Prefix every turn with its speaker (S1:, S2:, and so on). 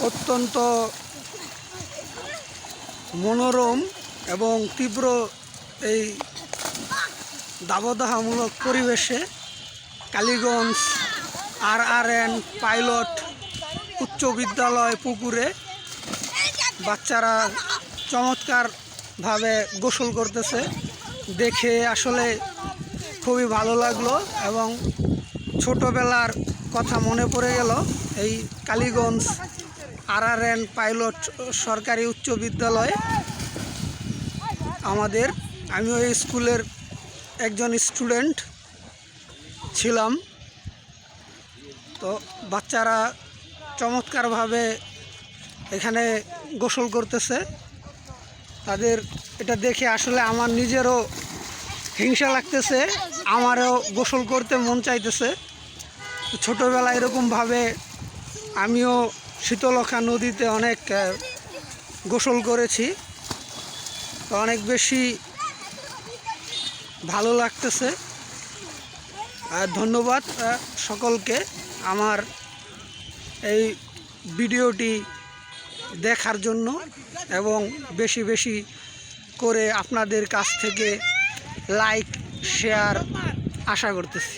S1: অত্যন্ত মনোরম এবং তীব্র এই দাবদাহমূলক পরিবেশে কালীগঞ্জ RRN পাইলট উচ্চ বিদ্যালয় পুকুরে বাচ্চারা চমৎকারভাবে গোসল করতেছে। দেখে আসলে খুবই ভালো লাগলো এবং ছোটোবেলার কথা মনে পড়ে গেল। এই কালীগঞ্জ RRN পাইলট সরকারি উচ্চ বিদ্যালয়ে আমি ওই স্কুলের একজন স্টুডেন্ট ছিলাম। তো বাচ্চারা চমৎকারভাবে এখানে গোসল করতেছে। তাদের এটা দেখে আসলে আমার নিজেরও হিংসা লাগতেছে, আমারও গোসল করতে মন চাইতেছে। ছোটোবেলায় এরকমভাবে আমিও শীতলক্ষা নদীতে অনেক গোসল করেছি। তো অনেক বেশি ভালো লাগতেছে। ধন্যবাদ সকলকে আমার এই ভিডিওটি দেখার জন্য এবং বেশি বেশি করে আপনাদের কাছ থেকে লাইক শেয়ার আশা করতেছি।